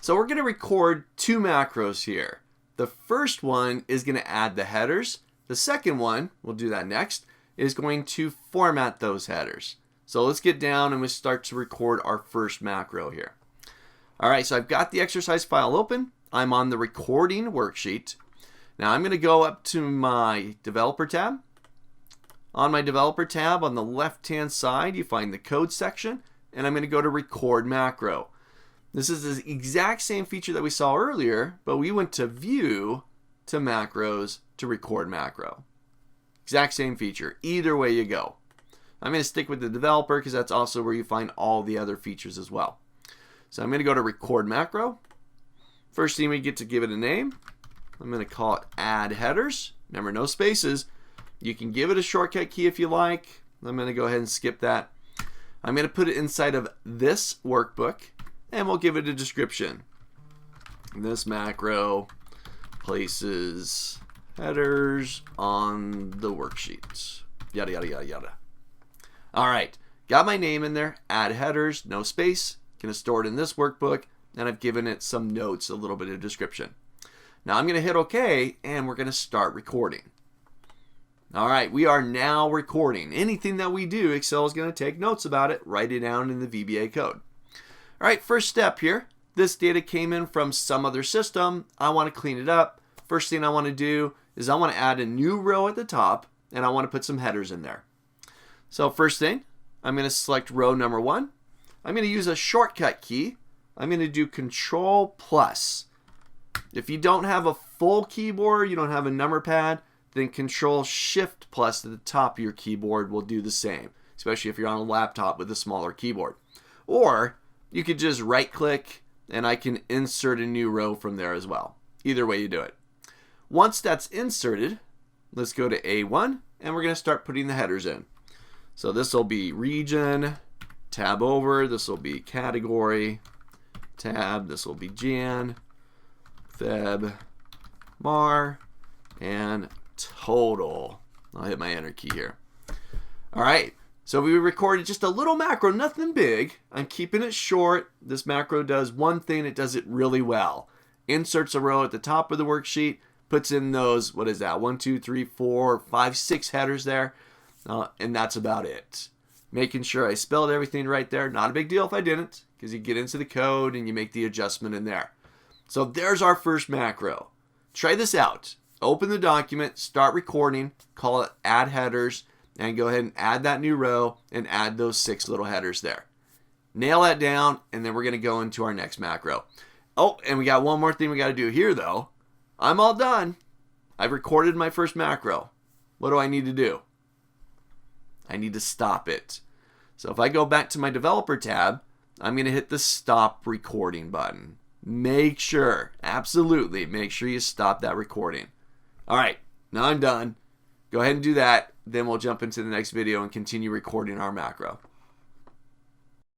So we're going to record two macros here. The first one is going to add the headers. The second one, we'll do that next, is going to format those headers. So let's get down and we start to record our first macro here. All right, so I've got the exercise file open. I'm on the recording worksheet. Now I'm going to go up to my developer tab. On my developer tab on the left-hand side, you find the code section, and I'm going to go to record macro. This is the exact same feature that we saw earlier, but we went to view to macros to record macro. Exact same feature. Either way you go. I'm going to stick with the developer because that's also where you find all the other features as well. So I'm going to go to record macro. First thing we get to give it a name. I'm going to call it add headers. Remember, no spaces. You can give it a shortcut key if you like. I'm going to go ahead and skip that. I'm going to put it inside of this workbook, and we'll give it a description. This macro places headers on the worksheet. Yada, yada, yada, yada. All right, got my name in there. Add headers, no space. Going to store it in this workbook, and I've given it some notes, a little bit of description. Now I'm going to hit OK, and we're going to start recording. All right, we are now recording. Anything that we do, Excel is going to take notes about it, write it down in the VBA code. All right, first step here. This data came in from some other system. I want to clean it up. First thing I want to do is I want to add a new row at the top, and I want to put some headers in there. So first thing, I'm going to select row number 1. I'm going to use a shortcut key. I'm going to do Control+. If you don't have a full keyboard, you don't have a number pad, then Control-Shift+ at the top of your keyboard will do the same, especially if you're on a laptop with a smaller keyboard. Or you could just right-click, and I can insert a new row from there as well. Either way you do it. Once that's inserted, let's go to A1, and we're going to start putting the headers in. So this will be region, tab over, this will be category, tab, this will be Jan, Feb, Mar, and total. I'll hit my enter key here. All right, so we recorded just a little macro, nothing big. I'm keeping it short. This macro does one thing, it does it really well. Inserts a row at the top of the worksheet, puts in those, what is that, 1, 2, 3, 4, 5, 6 headers there, and that's about it. Making sure I spelled everything right there. Not a big deal if I didn't, because you get into the code and you make the adjustment in there. So there's our first macro. Try this out. Open the document, start recording, call it add headers, and go ahead and add that new row and add those 6 little headers there. Nail that down, and then we're going to go into our next macro. Oh, and we got one more thing we got to do here though. I'm all done. I've recorded my first macro. What do I need to do? I need to stop it. So if I go back to my developer tab, I'm going to hit the stop recording button. Make sure, absolutely, make sure you stop that recording. All right, now I'm done. Go ahead and do that. Then we'll jump into the next video and continue recording our macro.